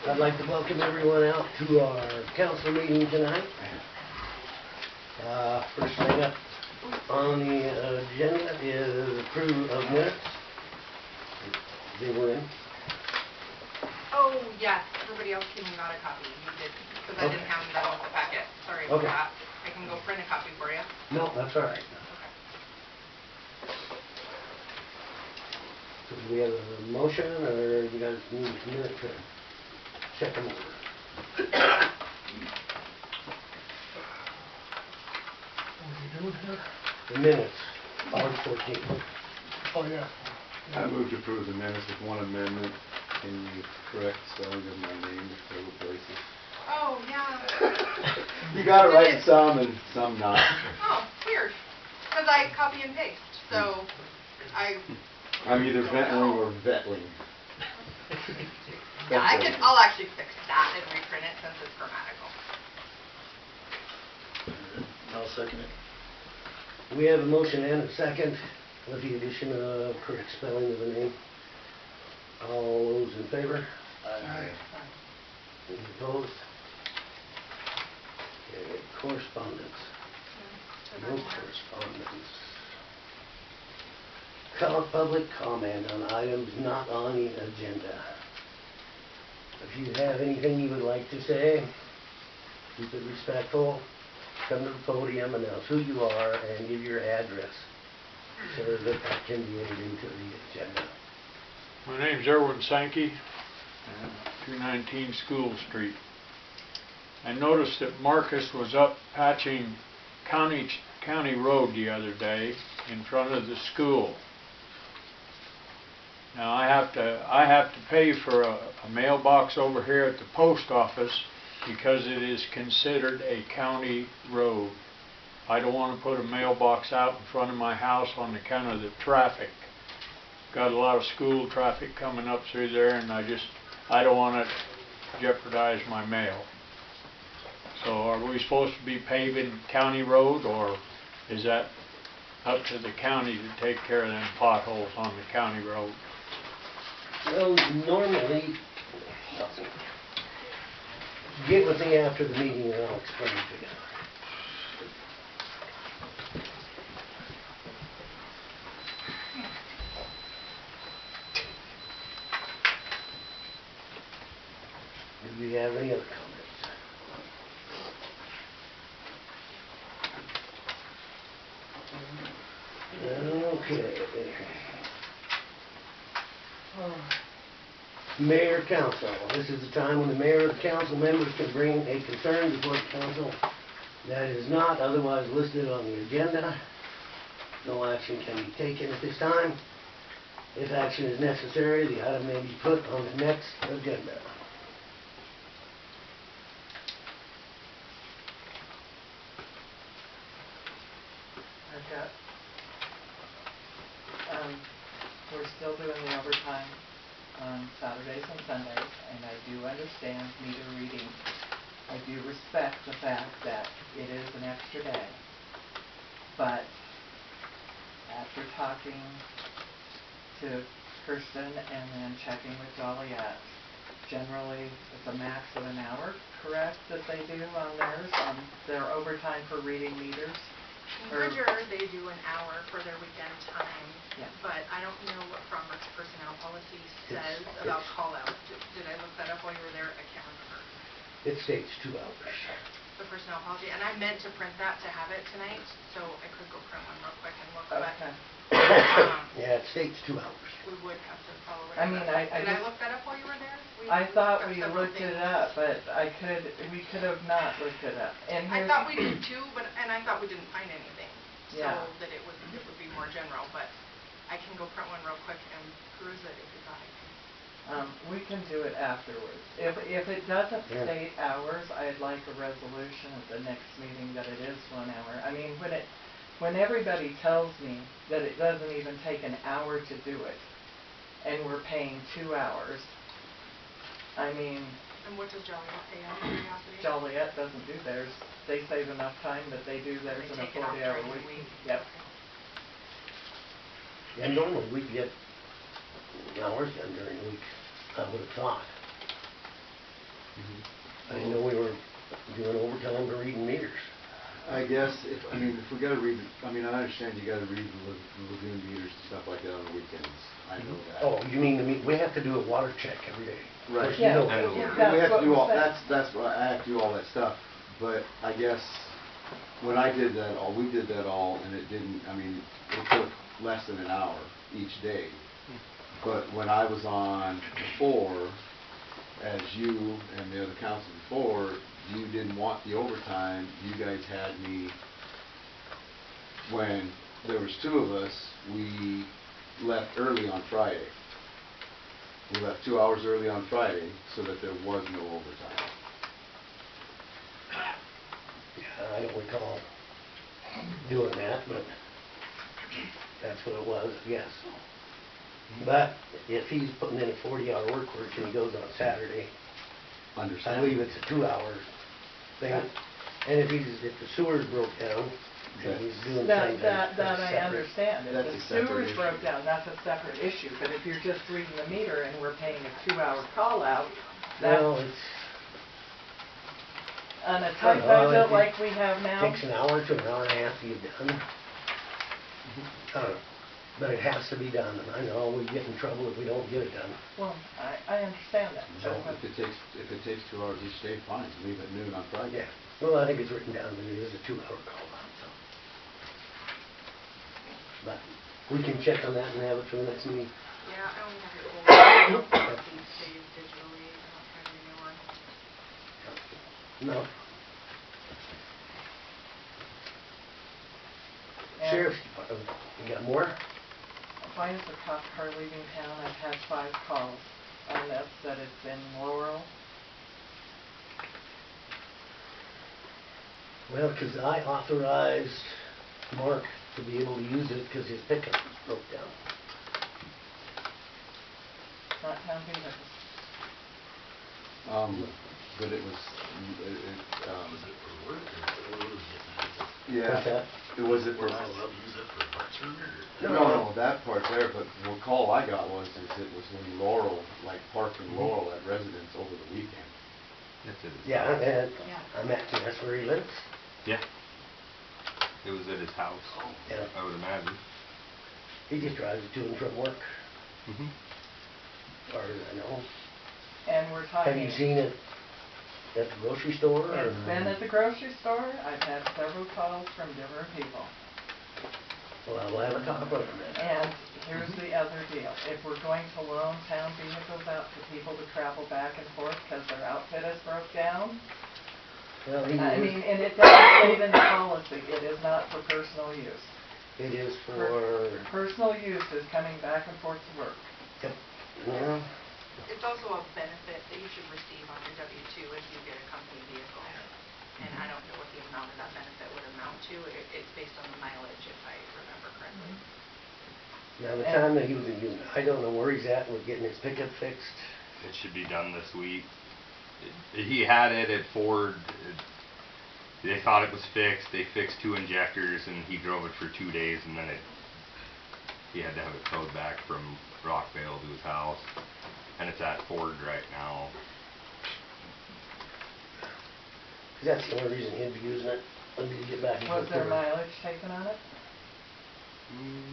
I'd like to welcome everyone out to our council meeting tonight. First thing up on the agenda is approval of minutes. They were in. Oh, yes. Everybody else came and got a copy. You did, because I didn't have them with the packet. Sorry about that. I can go print a copy for you. No, that's all right. So do we have a motion, or you guys need a minute to check them over? What are you doing here? The minutes, August 14th. Oh, yeah. I move to approve the minutes with one amendment. Can you correct spelling of my name in several places? Oh, yeah. You got it right in some and some not. Oh, weird. Because I copy and paste, so I'm either Ventling or Vetling. Yeah, I'll actually fix that and reprint it since it's grammatical. I'll second it. We have a motion and a second with the addition of correct spelling of the name. All those in favor? Aye. Any opposed? Okay, correspondence. No correspondence. Public comment on items not on the agenda. If you have anything you would like to say, keep it respectful. Come to the podium, announce who you are, and give your address so that can be entered into the agenda. My name's Erwin Sankey, 219 School Street. I noticed that Marcus was up patching County Road the other day in front of the school. Now I have to pay for a mailbox over here at the post office because it is considered a county road. I don't want to put a mailbox out in front of my house on account of the traffic. Got a lot of school traffic coming up through there, and I don't want to jeopardize my mail. So are we supposed to be paving county road, or is that up to the county to take care of them potholes on the county road? Well, normally, get with me after the meeting and I'll explain to you. Do we have any other comments? Okay. Mayor Council. This is the time when the mayor and council members can bring a concern before the council that is not otherwise listed on the agenda. No action can be taken at this time. If action is necessary, the item may be put on the next agenda. We're still doing the overtime on Saturdays and Sundays, and I do understand meter reading. I do respect the fact that it is an extra day. But after talking to Kirsten and then checking with Joliet, generally it's a max of an hour, correct, that they do on theirs, on their overtime for reading meters? In Bridger, they do an hour for their weekend time, but I don't know what Robert's personnel policy says about call-outs. Did I look that up while you were there? I can't remember. It states 2 hours. The personnel policy, and I meant to print that to have it tonight, so I could go print one real quick and look, Okay. Yeah, it states 2 hours. We would have to follow it. I mean, Did I look that up while you were there? I thought we looked it up, but we could have not looked it up. And I thought we did too, and I thought we didn't find anything, so that it would be more general. But I can go print one real quick and peruse it if you'd like. We can do it afterwards. If it doesn't state hours, I'd like a resolution at the next meeting that it is 1 hour. I mean, when everybody tells me that it doesn't even take an hour to do it, and we're paying 2 hours, I mean... And what does Joliet pay out of curiosity? Joliet doesn't do theirs. They save enough time that they do theirs in a 40-hour week. Yep. And normally we get hours done during the week, I would have thought. I didn't know we were doing overtime to reading meters. I guess if we gotta read, I understand you gotta read the lagoon meters and stuff like that on the weekends. I know that. Oh, you mean we have to do a water check every day? Right. Of course, you know Yeah. that. We That's have to what do we're all, saying. that's what, I have to do all that stuff, but I guess when I did that all, we did that all, and it didn't, it took less than an hour each day. But when I was on before, as you and the other council before, you didn't want the overtime, you guys had me, when there was 2 of us, we left early on Friday. We left 2 hours early on Friday so that there was no overtime. Yeah, I don't recall doing that, but that's what it was, I guess. But if he's putting in a 40-hour work week and he goes on Saturday, I believe it's a 2-hour thing. And if the sewers broke down, and he's doing something. That I understand. If That's the a separate sewers issue. broke down, that's a separate issue. But if you're just reading the meter and we're paying a 2-hour call out, Well, that's it's, on a tight Well, budget it like we have now. takes an hour to an hour and a half to get done. But it has to be done, and I know we get in trouble if we don't get it done. Well, I understand that. So But if it takes 2 hours each day, fine, leave at noon on Friday. Yeah, well, I think it's written down that it is a 2-hour call out, so. But we can check on that and have it for the next meeting. Yeah, I only have your old policy saved digitally. I don't have your new one. No. And Sheriff's Department, you got more? why is the cop car leaving town? I've had 5 calls on this, that it's in Laurel. Well, because I authorized Mark to be able to use it because his pickup broke down. Not town vehicles. But it was, Was it for work or was it? yeah. What's that? Was it for? Am I allowed to use it for parts or? No, that part there, but the call I got was, it was in Laurel, like parked in Laurel at residence over the weekend. That's it. Yeah, and Yeah. I'm at, that's where he lives. Yeah. It was at his house, Yeah, I would imagine. he just drives it to and from work, Mm-hmm. as far as I know. And we're talking. Have you seen it at the grocery store? or- It's been at the grocery store. I've had several calls from different people. Well, we'll have a talk about it then. And here's the other deal. If we're going to loan town vehicles out for people to travel back and forth because their outfit is broke down, Well, he I is- mean, and it doesn't state in the policy, it is not for personal use. It is for, Personal use is coming back and forth to work. yep, well, It's also a benefit that you should receive on your W-2 if you get a company vehicle. And I don't know what the amount of that benefit would amount to. It's based on the mileage, if I remember correctly. now the time that he was in Union, I don't know where he's at with getting his pickup fixed. It should be done this week. He had it at Ford. They thought it was fixed. They fixed 2 injectors, and he drove it for 2 days, and then he had to have it towed back from Rockvale to his house. And it's at Ford right now. 'Cause that's the only reason he'd be using it, would be to get back and forth Was to there work. mileage taken on it?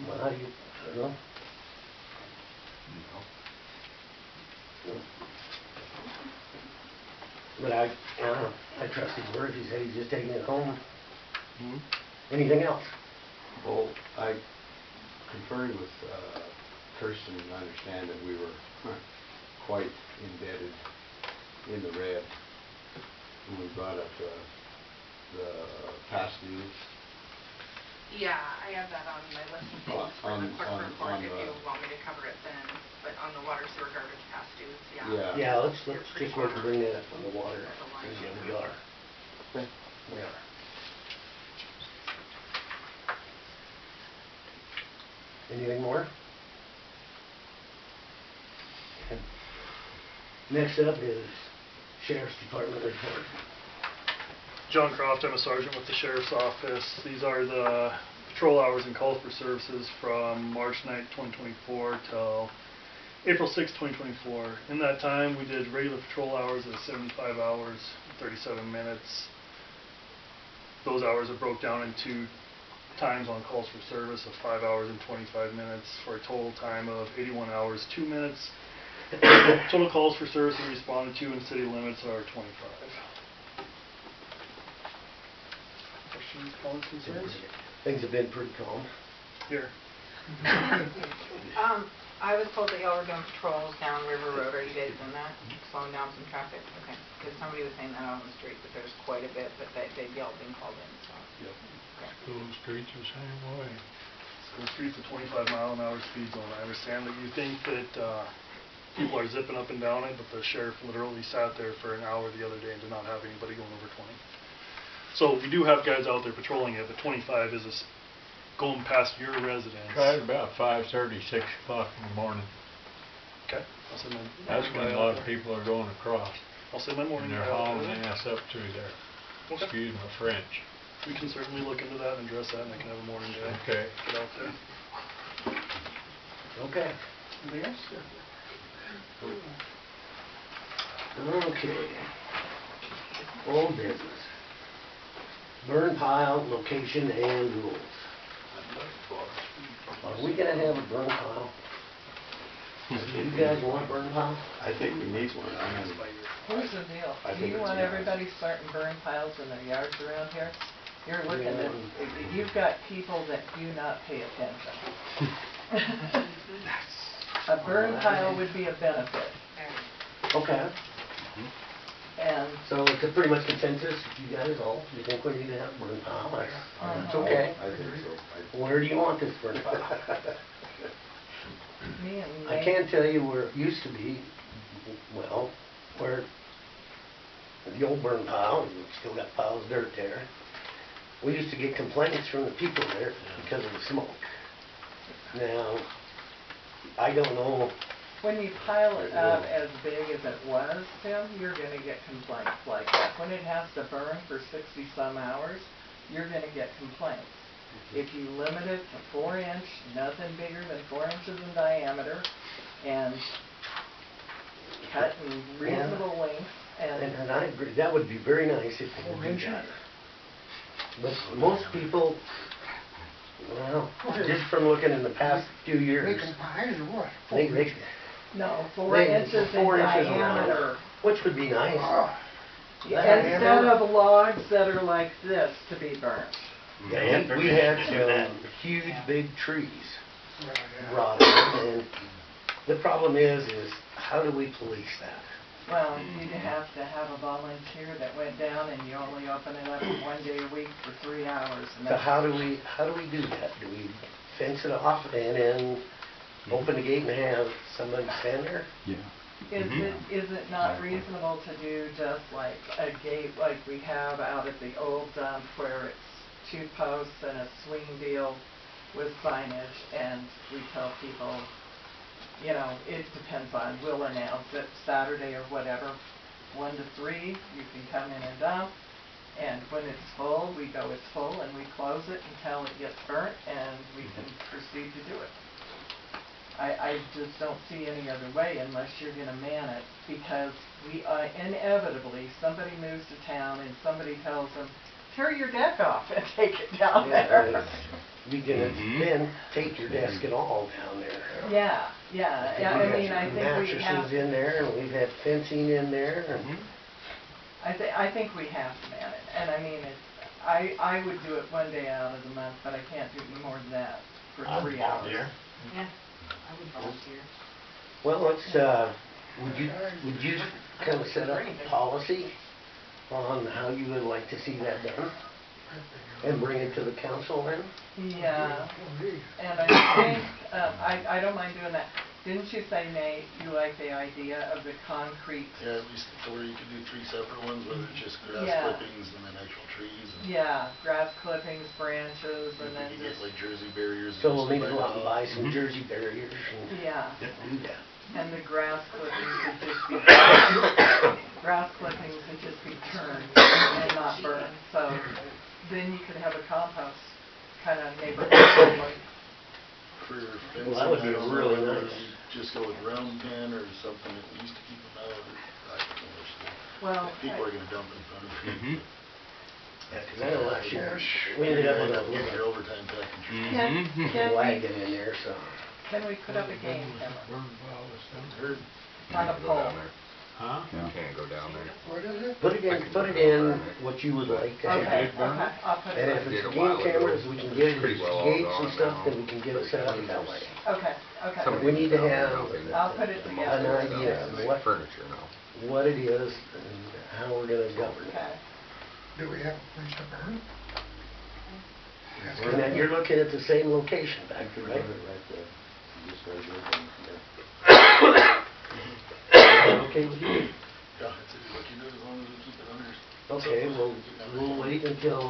Well, how do you, I don't know. No. But I don't know, I trust his word, he said he's just taking it home. Mm-hmm. Anything else? Well, I conferred with Kirsten, and I understand that we were quite indebted in the red when we brought up the past dues. Yeah, I have that on my list of things for the clerk report if you want me to cover it then. But on the water sewer garbage past dues, yeah. Yeah, let's You're just pretty go ahead and far. bring that up on the water. At the line. Yeah, we are. Okay. We are. Anything more? Okay. Next up is Sheriff's Department report. John Croft, I'm a sergeant with the Sheriff's Office. These are the patrol hours and calls for services from March 9th, 2024 till April 6, 2024. In that time, we did regular patrol hours at 75 hours, 37 minutes. Those hours are broke down into times on calls for service of 5 hours and 25 minutes for a total time of 81 hours, 2 minutes. Total calls for service we responded to in city limits are 25. Questions, comments, concerns? Things have been pretty calm. Here. I was told that y'all were doing patrols down River Road. Are you guys doing that? Slowing down some traffic? Okay. Because somebody was saying that on the street, that there's quite a bit, but y'all being called in, so. Yep. Okay. School streets the same way. School Street's a 25-mile-an-hour speed zone. I understand that you think that people are zipping up and down it, but the sheriff literally sat there for an hour the other day and did not have anybody going over 20. So we do have guys out there patrolling it, but 25 is going past your residence. Tried about 5:30, 6 o'clock in the morning. Okay. I'll send my That's when guy a out lot of there. people are going across. I'll send my morning And they're guy out hauling there. ass up through there. Okay. Excuse my French. We can certainly look into that and address that, and I can have a morning guy Okay. get out there. Okay. Anything else? Okay. Old business. Burn pile, location, and rules. Are we gonna have a burn pile? Do you guys want a burn pile? I think we need one. I mean, Here's the deal. I Do think you it's want nice. everybody starting burn piles in their yards around here? You're looking at, Yeah. you've got people that do not pay attention. A burn pile would be a benefit, Okay. and So it's a pretty much consensus, you guys all, you think we need to have a burn pile? That's okay. I think so. Where do you want this burn pile? me and I Nate, can tell you where it used to be, well, where the old burn pile, and we've still got piles of dirt there. We used to get complaints from the people there because of the smoke. Now, I don't know, when you pile it up as big as it was, Tim, you're gonna get complaints like that. When it has to burn for 60-some hours, you're gonna get complaints. If you limit it to 4-inch, nothing bigger than 4 inches in diameter, and cut in reasonable lengths, and I agree, that would be very nice if they would do that. But most people, well, just from looking in the past few years, they, no, 4 they, inches in 4 inches diameter. around, which would be nice. Instead of logs that are like this to be burnt. Yeah, we had some huge, big trees brought in, and the problem is how do we police that? Well, you'd have to have a volunteer that went down and you only open it up 1 day a week for 3 hours. And So how do we do that? Do we fence it off and then open the gate and have somebody stand there? Yeah. Is it not reasonable to do just like a gate like we have out at the old dump where it's 2 posts and a swing deal with signage, and we tell people, you know, it depends on, we'll announce it Saturday or whatever, 1 to 3, you can come in and dump, and when it's full, we go it's full and we close it until it gets burnt and we can proceed to do it. I just don't see any other way unless you're gonna man it, because we inevitably, somebody moves to town and somebody tells them, tear your deck off and take it down there. You can then take your desk and all down there. Yeah, I mean, I think we have, Mattresses in there, and we've had fencing in there, and I think we have to man it, and I mean, I would do it 1 day out of the month, but I can't do any more than that for 3 hours. Yeah, I would volunteer. well, let's, would you kind of set up a policy on how you would like to see that done? And bring it to the council then? Yeah, and I think, I don't mind doing that. Didn't you say, Nate, you like the idea of the concrete? Yeah, at least to where you could do 3 separate ones, whether it's just grass Yeah. clippings and then actual trees. And Yeah, grass clippings, branches, and if then you could just, get like jersey barriers. So and we'll stuff need to like go out and that. buy some jersey barriers and yeah, do that. and the grass clippings would just be, grass clippings would just be turned and not burned, so then you could have a compost kind of neighborhood friendly. For Well, that would be fencing, I don't really know whether nice. just go with round pen or something at least to keep them out, or, I don't know, Well, people are gonna dump in front of you. Mm-hmm. Yeah, 'cause I know last year, we ended up with Get your a overtime packing trees. Mm-hmm. wagon in there, so. can we put up a game camera Heard. on a Go pole? down there. Huh? Can't go down there. What is it? Put it in what you would like to have. Okay, did burn it? okay, I'll put And it if in. it's Did a game while ago. cameras, we can get It's pretty it, well all gates and gone stuff, now. then we can get it set up that way. Okay, okay. But we need to have I'll put it an together. idea of what, Furniture now. what it is and how we're gonna govern it. Okay. Do we have a place to burn? And then you're looking at the same location back there, right? Right there. Just right there. Okay with you? Yeah, it's what you do as long as we keep it under. Okay, well, we'll wait until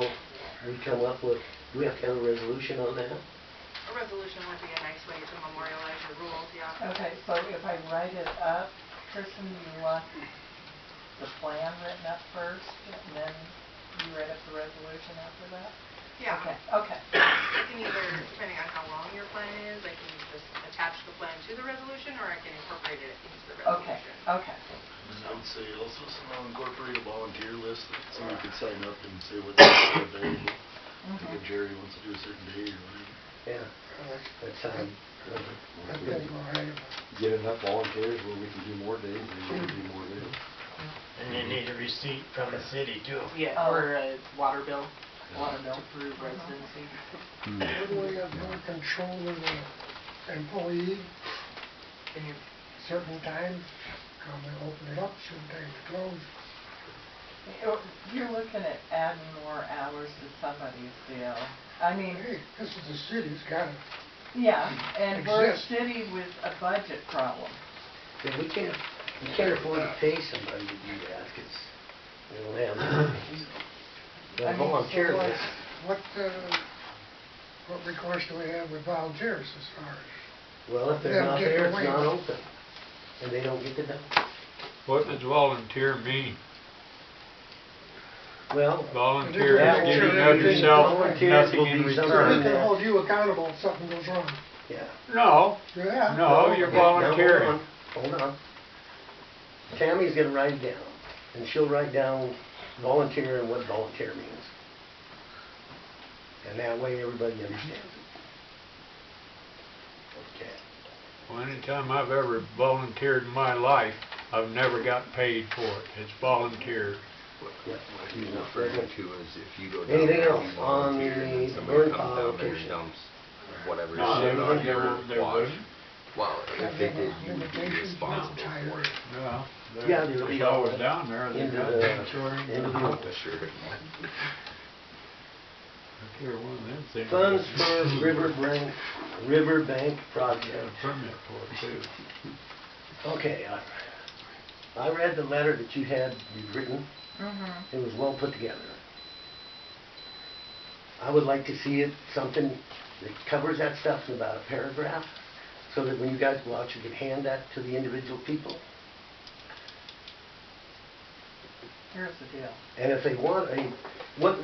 we come up with, do we have to have a resolution on that? A resolution would be a nice way to memorialize your rules, yeah. Okay, so if I write it up, Kristen, you want the plan written up first, and then you write up the resolution after that? Yeah. Okay, okay. I can either, depending on how long your plan is, I can just attach the plan to the resolution, or I can incorporate it into the Okay, resolution. okay. And I would say also somehow incorporate a volunteer list that somebody could sign up and say what they're available. Like if Jerry wants to do a certain day or whatever. Yeah, that sounds good. I think we'll have Get enough volunteers where we can do more days, and we can do more days. And you need a receipt from the city too. Yeah, Oh. or a water bill Water bill. to prove residency. Wouldn't we have more control of the employee, Can you, certain times, how they open it up, certain times close? You're looking at adding more hours to somebody's deal. I mean, Hey, this is the city, it's gotta, yeah, and we're a Exist. city with a budget problem. Yeah, we can't afford to pay somebody to do that, 'cause we don't have the I mean, volunteer so list. what recourse do we have with volunteers as far as? Well, if they're Them not getting there, it's away not with it. open, and they don't get to dump. What does volunteer mean? Well, Volunteer Yeah, is giving well, of yourself, volunteers nothing will in be So something- return. they can hold you accountable if something goes wrong. yeah. No, Yeah. no, you're Okay, now, volunteering. Hold on. Tammy's gonna write it down, and she'll write down volunteer and what volunteer means. And that way, everybody understands it. Okay. Well, anytime I've ever volunteered in my life, I've never got paid for it. It's volunteer. Yeah. What he's referring to is if you go down Anything there, else you on volunteer, and then the somebody burn comes pile down there and location? dumps whatever No, shit they on wouldn't- your they watch. wouldn't. Well, if they did, you would be Limitations, responsible tires. for it. Yeah. Yeah, there'll be If I all was down there, they'd into have the- been sorry. into the- That's sure. I care one of them things. Funds for riverbank Got project. a permit for it too. Okay, I read the letter that you'd written. Mm-hmm. It was well put together. I would like to see it, something that covers that stuff in about a paragraph, so that when you guys go out, you can hand that to the individual people. Here's the deal. And if they want, I mean, what,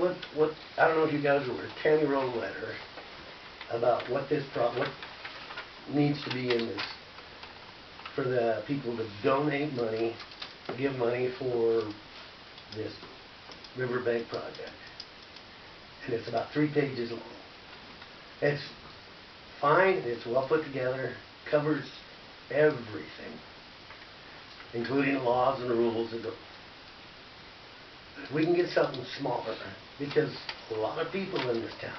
I don't know if you guys were, Tammy wrote a letter about what what needs to be in this, for the people to donate money, give money for this riverbank project. And it's about 3 pages long. It's fine, it's well put together, covers everything, including the laws and the rules that go. If we can get something smaller, because a lot of people in this town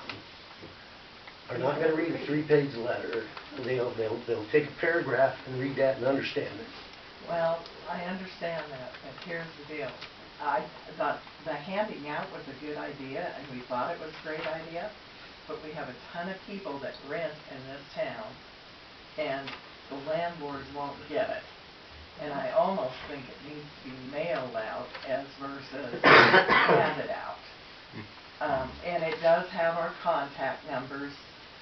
are not gonna read a 3-page letter. They'll take a paragraph and read that and understand it. Well, I understand that, but here's the deal. I thought the handing out was a good idea, and we thought it was a great idea, but we have a ton of people that rent in this town, and the landlords won't get it. And I almost think it needs to be mailed out as versus handed out. And it does have our contact numbers.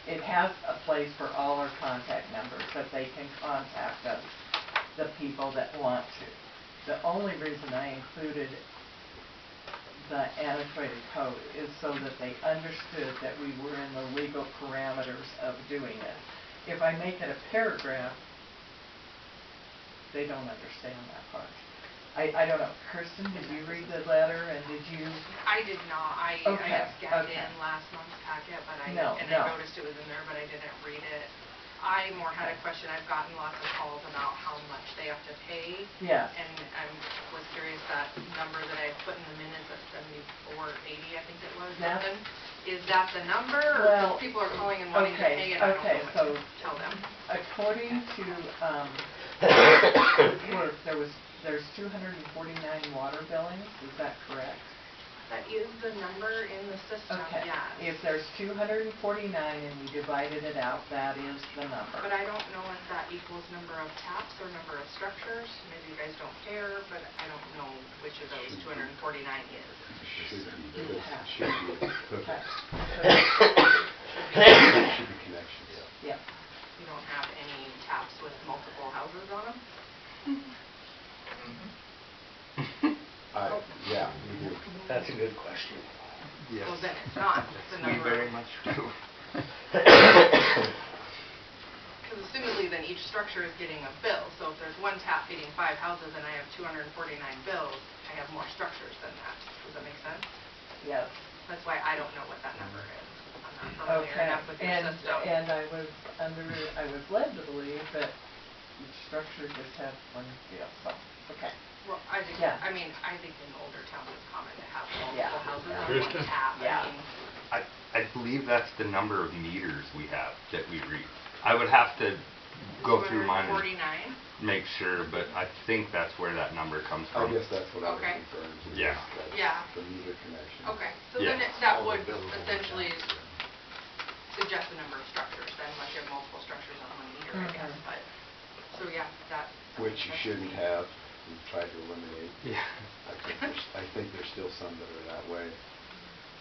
It has a place for all our contact numbers, that they can contact us, the people that want to. The only reason I included the antiquated code is so that they understood that we were in the legal parameters of doing it. If I make it a paragraph, they don't understand that part. I don't know, Kirsten, did you read the letter and did you? I did not. I Okay, had scanned okay. in last month's packet, but I No. noticed it was in there, but I didn't read it. I more had a question. I've gotten lots of calls about how much they have to pay. Yes. And I was curious, that number that I put in the minutes at 74.80, I think it was, That's- something. Is that the number, or Well, people are calling and wanting to pay and I don't know what to tell them? According to, there's 249 water billings, is that correct? That is the number in the system, Okay, yes. if there's 249 and we divided it out, that is the number. But I don't know if that equals number of taps or number of structures. Maybe you guys don't care, but I don't know which of those 249 is. Should be Okay. Should be connections. Yeah. You don't have any taps with multiple houses on them? Yeah, we do. That's a good question. Yes. Well, then it's not the We number. very much do. Because assumedly then each structure is getting a bill. So if there's one tap feeding 5 houses and I have 249 bills, I have more structures than that. Does that make sense? Yes. That's why I don't know what that number is. I'm not familiar Okay, enough with your system. and I was led to believe that each structure just has one deal, so, okay. Well, I think, Yeah. I mean, I think in older towns it's common to have Yeah. multiple houses Yeah. on Kristen? one tap. Yeah. I mean, I believe that's the number of meters we have that we read. I would have to go through mine and 249? make sure, but I think that's where that number comes I from. guess that's what I was Okay. referring to. Yeah. That's Yeah. The meter connection. Okay, so Yeah. then that All the would bills on the essentially taps, suggest the number of structures, then unless you have multiple structures on one meter, I guess, but, so yeah, that. Which you shouldn't have. We've tried to eliminate. Yeah. I think there's still some that are that way.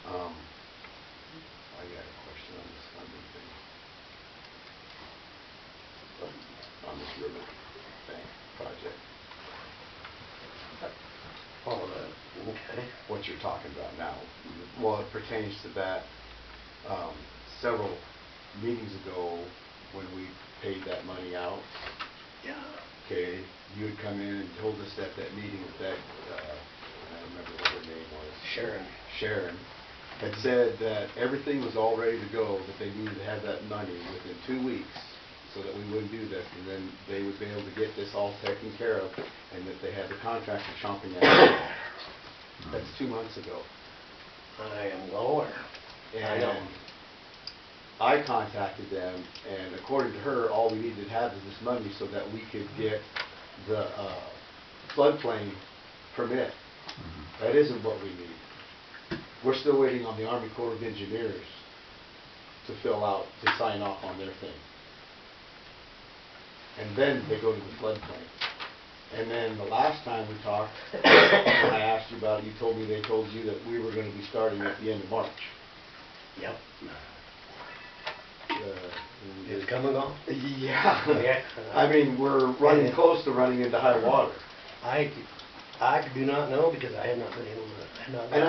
I got a question on this funding thing. On this river bank project. Okay. What you're talking about now. Well, it pertains to that. Several meetings ago, when we paid that money out, Yeah. okay, you had come in and told us at that meeting that, I don't remember what her name was. Sharon had said that everything was all ready to go, that they needed to have that money within 2 weeks so that we wouldn't do this, and then they would be able to get this all taken care of, and that they had the contractor chomping at it. That's 2 months ago. I am lower. I know. And I contacted them, and according to her, all we needed to have is this money so that we could get the floodplain permit. That isn't what we need. We're still waiting on the Army Corps of Engineers to fill out, to sign off on their thing. And then they go to the floodplain. And then the last time we talked, when I asked you about it, you told me they told you that we were going to be starting at the end of March. Yep. And It's come and gone. Yeah. Yeah. I mean, we're running close to running into high water. I do not know because I have not been able to. And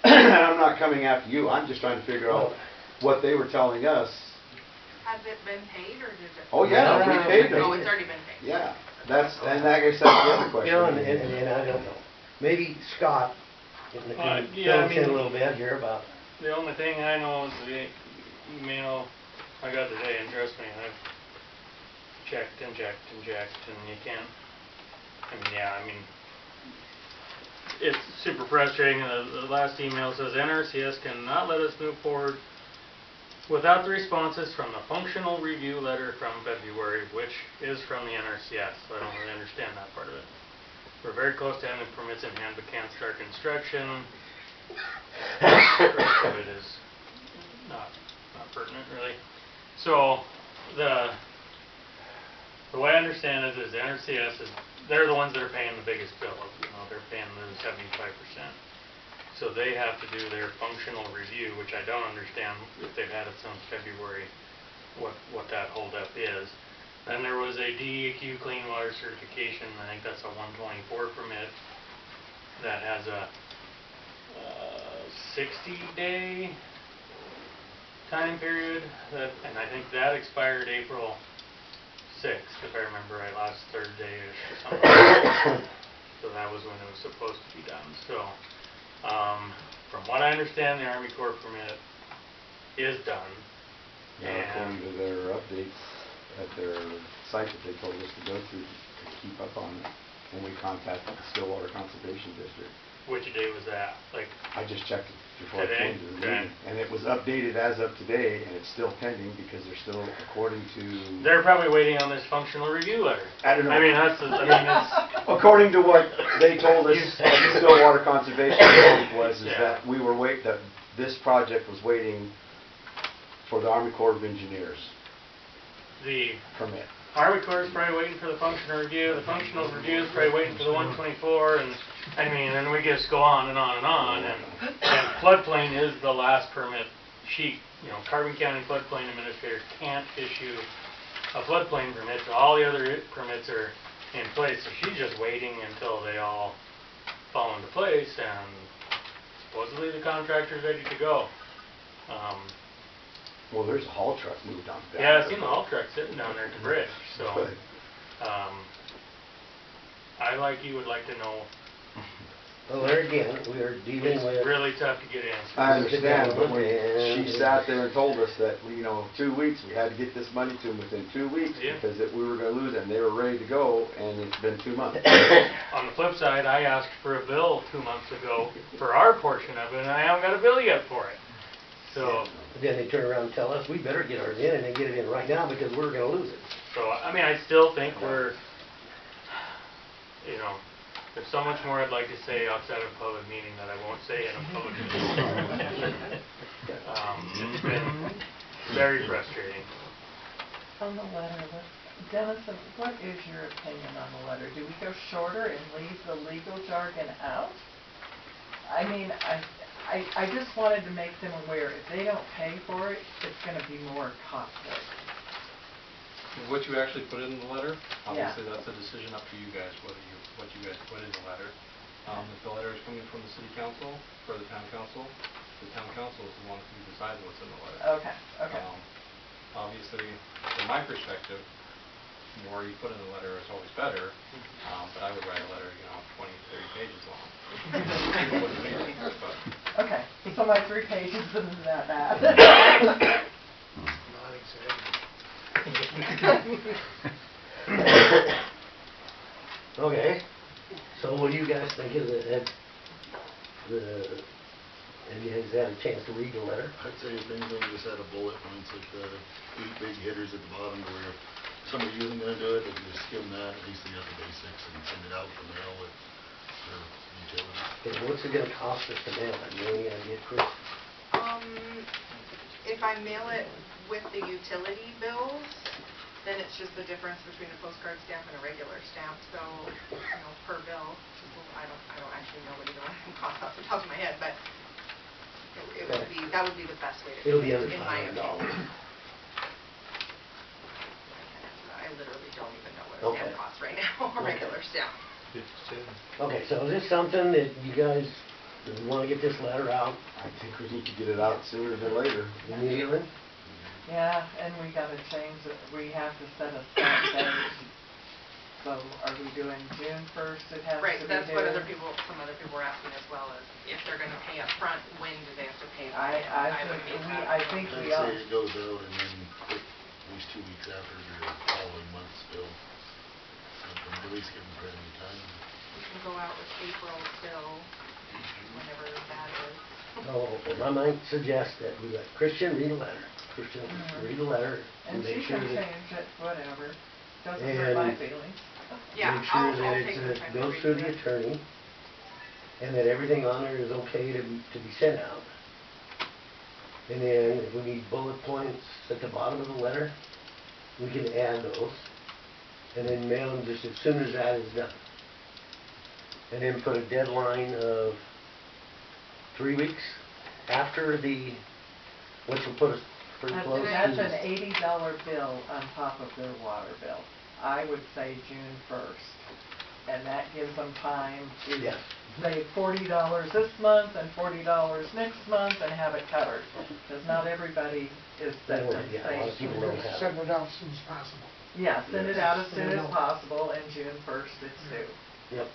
I'm not coming after you. I'm just trying to figure out what they were telling us. Has it been paid, or did it? Oh, yeah, we paid them. Oh, it's already been paid. Yeah, and I guess that's the other question. You know, and I don't know. Maybe Scott can fill us in a little bit here about. The only thing I know is the email I got today, and trust me, I've checked and checked and checked, and you can't, it's super frustrating. The last email says NRCS cannot let us move forward without the responses from the functional review letter from February, which is from the NRCS, so I don't really understand that part of it. We're very close to having permits in hand, but can't start construction. The rest of it is not pertinent, really. So, the way I understand it is the NRCS they're the ones that are paying the biggest bill. They're paying the 75%. So they have to do their functional review, which I don't understand if they've had it since February, what that holdup is. Then there was a DEQ clean water certification. I think that's a 124 permit that has a 60-day time period, and I think that expired April 6th, if I remember right, last Thursday-ish or something like that. So that was when it was supposed to be done. So, from what I understand, the Army Corps permit is done. Now, according to their updates at their site that they told us to go to keep up on it, when we contacted the Stillwater Conservation District. Which day was that? Like, I just checked it before today? I came to the Okay. meeting, and it was updated as of today, and it's still pending because they're still, according to... They're probably waiting on this functional review letter. I don't know. I mean, it's... According to what they told us, the Stillwater Conservation District was, is Yeah. that we were that this project was waiting for the Army Corps of Engineers The permit. Army Corps is probably waiting for the functional review, the functional review is probably waiting for the 124, and, I mean, and we just go on and on and on, and floodplain is the last permit sheet. You know, Carbon County Floodplain Administrator can't issue a floodplain permit, so all the other permits are in place, so she's just waiting until they all fall into place, and supposedly the contractor's ready to go. Well, there's a haul truck moved on back. Yeah, I seen the haul truck sitting down there at the bridge, so, Good. I, like you, would like to know. Well, there again, we are dealing It's with... really tough to get answers. I understand, but when And- she sat there and told us that, 2 weeks, we had to get this money to them within 2 weeks Yeah. because we were going to lose it, and they were ready to go, and it's been 2 months. On the flip side, I asked for a bill 2 months ago for our portion of it, and I haven't got a bill yet for it. So, Then they turn around and tell us, we better get ours in, and they get it in right now because we're gonna lose it. I mean, I still think we're, there's so much more I'd like to say outside of a public meeting that I won't say in a public meeting. It's been very frustrating. On the letter, Dennis, what is your opinion on the letter? Do we go shorter and leave the legal jargon out? I mean, I just wanted to make them aware, if they don't pay for it, it's gonna be more costly. What you actually put in the letter, Yeah. obviously that's a decision up to you guys, what you guys put in the letter. If the letter is coming from the city council or the town council is the one who decides what's in the letter. Okay, okay. Obviously, from my perspective, the more you put in the letter is always better, but I would write a letter, 20, 30 pages long. But Okay, so my 3 pages isn't that bad. Not exactly. Okay, so what do you guys think of have you guys had a chance to read the letter? I'd say if anything, just add a bullet points, like the 8 big hitters at the bottom, to where if somebody isn't gonna do it, they can just skim that, at least they got the basics, and send it out from mail with their utilities. Okay, what's it gonna cost us to mail it? You know any idea, Chris? If I mail it with the utility bills, then it's just the difference between a postcard stamp and a regular stamp, so, per bill. I don't actually know what either one costs off the top of my head, but that would be the best way to do It'll it, be under in my $500. opinion. I literally don't even know what a Okay. stamp costs right now, a regular stamp. Okay, so is this something that you guys wanna get this letter out I think we need to get it out sooner than later. immediately? Yeah, and we gotta change it, we have to set a start date. So are we doing June 1st? It has to be Right, that's what due? some other people were asking as well, is if they're gonna pay up front, when do they have to pay? I think we I'd ought. say it goes out and then put at least 2 weeks after your following month's bill. Something, at least give them credit in time. We can go out with April till whenever that is. So, I might suggest that we let Christian read a letter. Christian, read a letter And make she sure can that... change it, whatever. Doesn't hurt my And- feelings. Yeah, Make sure I'll that take some time to goes read through through the it. attorney, and that everything on there is okay to be sent out. And then if we need bullet points at the bottom of the letter, we can add those, and then mail them just as soon as that is done. And then put a deadline of 3 weeks after which will put us pretty close to... That's an $80 bill on top of their water bill. I would say June 1st. And that gives them time to Yes. save $40 this month and $40 next month and have it covered. Because not everybody is that Yeah, a lot of people don't have Send it out as soon as possible. Yeah, send it out as soon as possible, and June 1st it's due. Yep.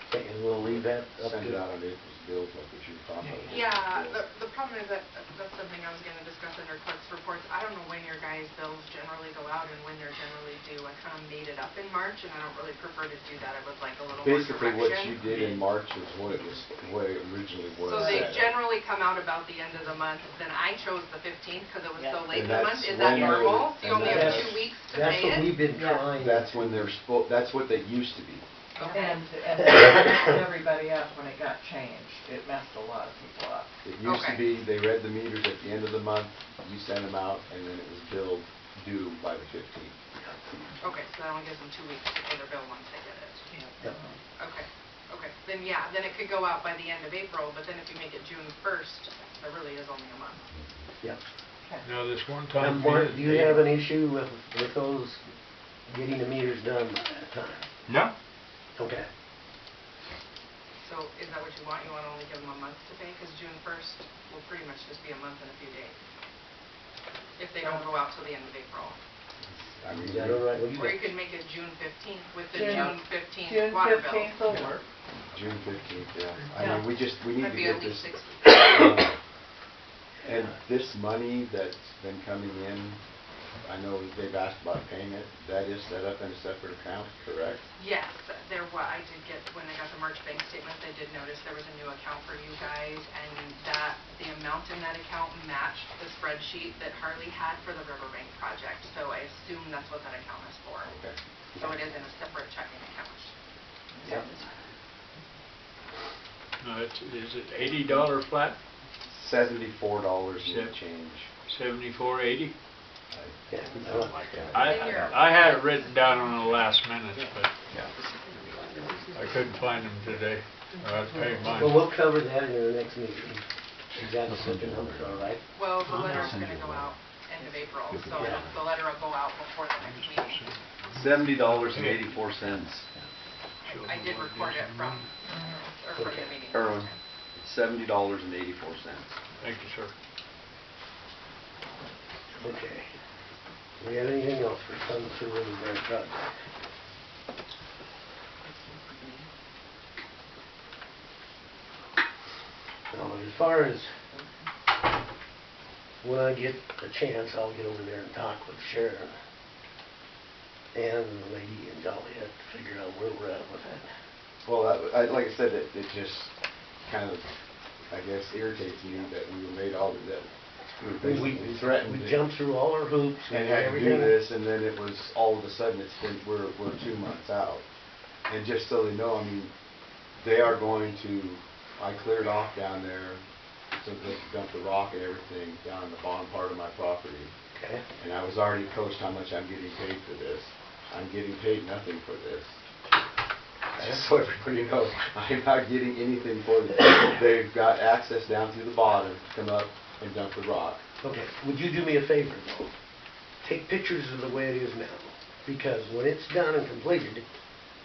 Okay, and we'll leave that up Send it to... out on April's bills like what you were talking about. Yeah, the problem is that that's something I was gonna discuss under clerk's reports. I don't know when your guys' bills generally go out and when they're generally due. I kind of made it up in March, and I don't really prefer to do that. I would like a little more direction. Basically, what you did in March was what it originally was. So they set. generally come out about the end of the month. Then I chose the 15th because it was so late in And the month. that's Is that when normal? So you only have that's- 2 weeks to That's pay what it? we've been Yeah. trying. That's when that's what they used to be. Okay. And it messed everybody up when it got changed. It messed a lot of people up. It used to Okay. be, they read the meters at the end of the month, you sent them out, and then it was billed due by the 15th. Okay, so that only gives them 2 weeks to pay their bill once they get it. Yep. Okay, okay. Then yeah, then it could go out by the end of April, but then if you make it June 1st, that really is only a month. Yep. Now, this one And time. Mark, do you have an issue with those getting the meters done by that time? No? Okay. So is that what you want? You want to only give them a month to pay? Because June 1st will pretty much just be a month and a few days. If they don't go out till the end of April. I mean, Is that all right with you? Or you could make it June 15th with the June- June 15th June water bill. 15th will work. June 15th, yeah. I Yeah. mean, we need That'd to be get at least this. 6 weeks. And this money that's been coming in, I know they've asked about paying it, that is set up in a separate account, correct? Yes, I did get, when I got the March bank statements, I did notice there was a new account for you guys, and that the amount in that account matched the spreadsheet that Harley had for the Riverbank project, so I assume that's what that account is for. Okay. So it is in a separate checking account. Yep. Is it $80 flat? $74 and Seven. change. 74.80? Yeah. Something like that. I had it written down on the last minute, but I couldn't find them today. I paid Well, mine. we'll cover that in the next meeting. You got such a number, all right? Well, the letter's gonna go out end of April, so Yeah. the letter will go out before the next meeting. $70.84. I did record it from the meeting. Erwin, $70.84. Thank you, sir. Okay. Do we have anything else for Sun Sewer and Grand Project? Now, as far as when I get a chance, I'll get over there and talk with Sharon and the lady in Joliet to figure out where we're at with that. Well, like I said, it just kind of, I guess, irritates me that we were made all that. We were basically threatened. We to- jumped through all our hoops and and had to do everything. this, and then it was all of a sudden we're 2 months out. And just so they know, I mean, they are going to, I cleared off down there so they could dump the rock and everything down the bottom part of my property. Okay. And I was already approached how much I'm getting paid for this. I'm getting paid nothing for this. Just so everybody knows, I'm not getting anything for this. They've got access down through the bottom to come up and dump the rock. Okay, would you do me a favor though? Take pictures of the way it is now, because when it's done and completed,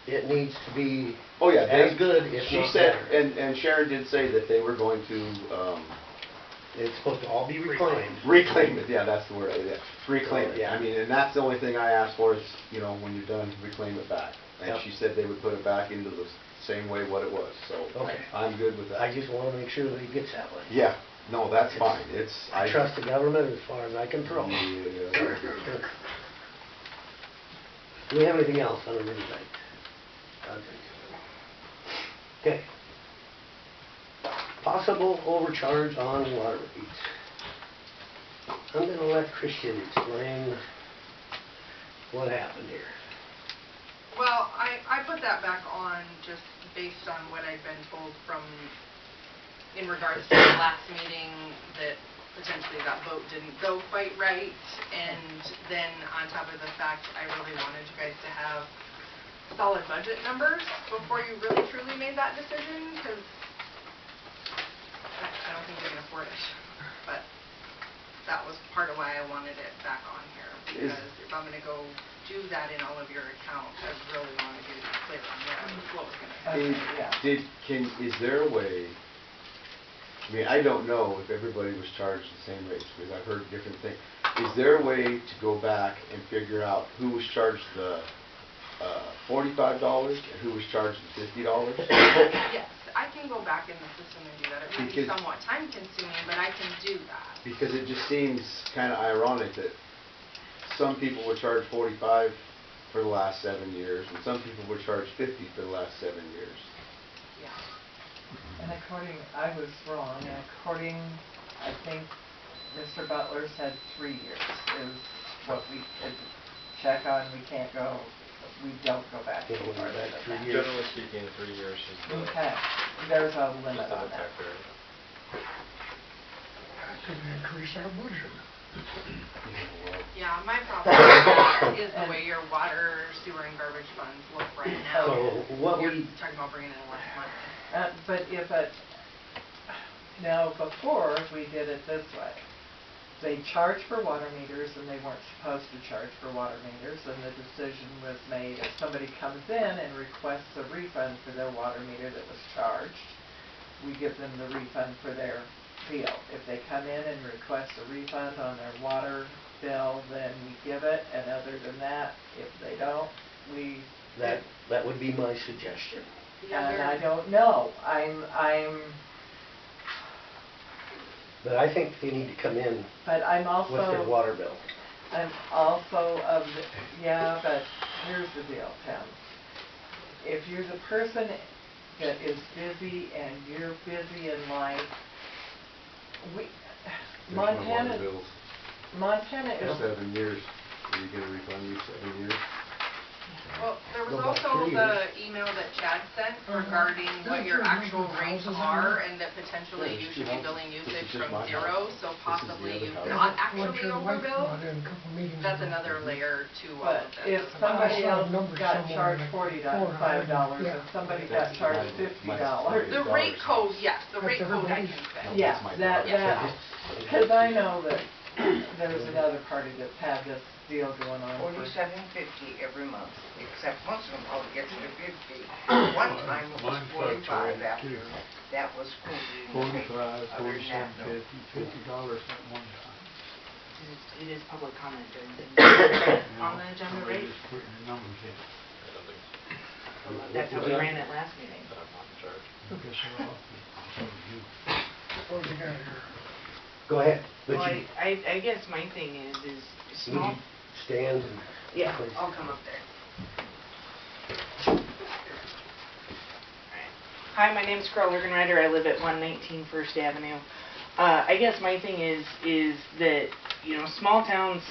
it needs to be Oh, yeah. as good, if She not said, better. and Sharon did say that they were going to It's supposed to all be reclaimed. reclaim it. Yeah, that's the word. Yeah. Reclaim it. Yeah. I mean, and that's the only thing I asked for is, when you're done, reclaim it back. And Yep. she said they would put it back into the same way what it was. So Okay. I'm good with that. I just want to make sure that it gets that way. Yeah. No, that's fine. I trust the government as far as I can throw. Yeah. Do we have anything else on the Riverbank project? Okay. Possible overcharge on water rates. I'm gonna let Christian explain what happened here. Well, I put that back on just based on what I've been told from, in regards to the last meeting, that potentially that vote didn't go quite right. And then on top of the fact, I really wanted you guys to have solid budget numbers before you really truly made that decision, because I don't think you can afford it. But that was part of why I wanted it back on here, because if I'm gonna go do that in all of your accounts, I really wanted you to be clear on what was gonna happen. Okay, yeah. Is there a way I mean, I don't know if everybody was charged the same rates, because I've heard different things. Is there a way to go back and figure out who was charged the $45 and who was charged the $50? Yes, I can go back in the system and do that. It might be Because- somewhat time consuming, but I can do that. Because it just seems kind of ironic that some people were charged 45 for the last 7 years, and some people were charged 50 for the last 7 years. Yeah. And I was wrong, and according, I think Mr. Butler said 3 years is what we could check on. We don't go back Can't any go farther back than 3 that. years. Generally speaking, 3 years is the, Okay, there's a is limit the on that. detector. That could increase our budget. Yeah, my problem with that is the way your water, sewer, and garbage funds look right now. So what You're we, talking about bringing in less money. Now before, we did it this way. They charged for water meters and they weren't supposed to charge for water meters, and the decision was made if somebody comes in and requests a refund for their water meter that was charged, we give them the refund for their bill. If they come in and request a refund on their water bill, then we give it, and other than that, if they don't, we... that would be my suggestion. And I don't know, But I think they need to come in but I'm with their also, water bill. I'm also of the, yeah, but here's the deal, Tim. If you're the person that is busy and you're busy in life, There's no water Montana bills. is, 7 years. Are you going to refund me 7 years? Well, there was Go back also 3 the years. email that Chad sent regarding what your actual rates are, and that potentially you should be billing usage from zero, so possibly you've not actually overbilled. That's another layer to all but of this. if somebody else Numbers got somewhere charged like $45 Yeah. and somebody got charged $50. The rate code, yes, the rate That's code I everybody's- can fix. Yeah, that, Yeah. because I know that there's another party that's had this deal going on for... $47.50 every month, except most of them all get to $50. One time it was $45 after that was quoted in the paper. Other than that, no. $50 at one time. It is public comment during things on the agenda, Somebody right? just putting the numbers in. That's how we ran it last meeting. But I'm not in charge. Because they're all- so you- What do you got here? Go ahead. But Well, you I guess my thing is would small. you stand and... Yeah, please? I'll come up there. Hi, my name's Carl Ergenreiter. I live at 119 First Avenue. I guess my thing is that, you know, small towns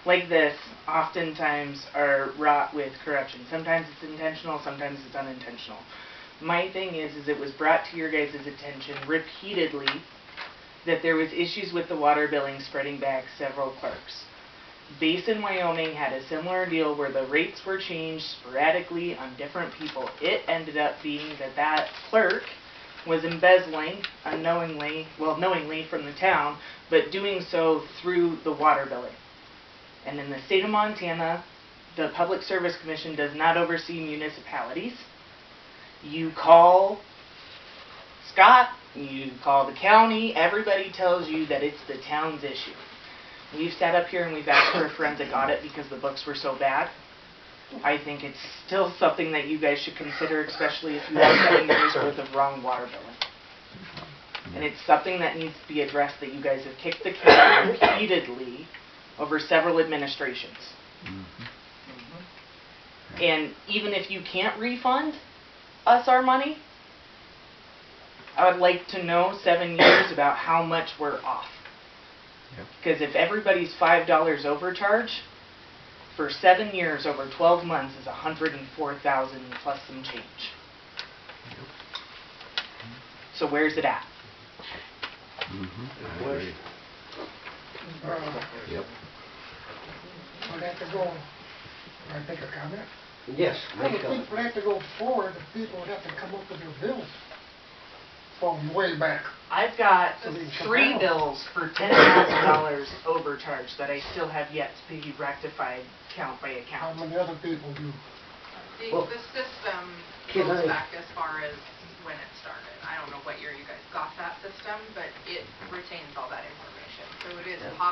like this oftentimes are wrought with corruption. Sometimes it's intentional, sometimes it's unintentional. My thing is it was brought to your guys' attention repeatedly that there was issues with the water billing spreading back several clerks. Basin, Wyoming had a similar deal where the rates were changed sporadically on different people. It ended up being that clerk was embezzling unknowingly, well, knowingly from the town, but doing so through the water billing. And in the state of Montana, the Public Service Commission does not oversee municipalities. You call Scott, you call the county, everybody tells you that it's the town's issue. We've sat up here and we've asked for a forensic audit because the books were so bad. I think it's still something that you guys should consider, especially if you have 7 years worth of wrong water billing. And it's something that needs to be addressed, that you guys have kicked the can repeatedly over several administrations. And even if you can't refund us our money, I would like to know 7 years about how much we're off. Because if everybody's $5 overcharge, for 7 years over 12 months is $104,000 plus some change. So where's it at? Yep. Would have to go, I make a comment? Yes, I would make a- think we'd have to go forward, the people would have to come up with their bills from way back. I've got So we can 3 compare. bills for $10,000 overcharge that I still have yet to be rectified count by How account. many other people do? Well, The system can goes I- back as far as when it started. I don't know what year you guys got that system, but it retains all that information. So it is Yeah. possible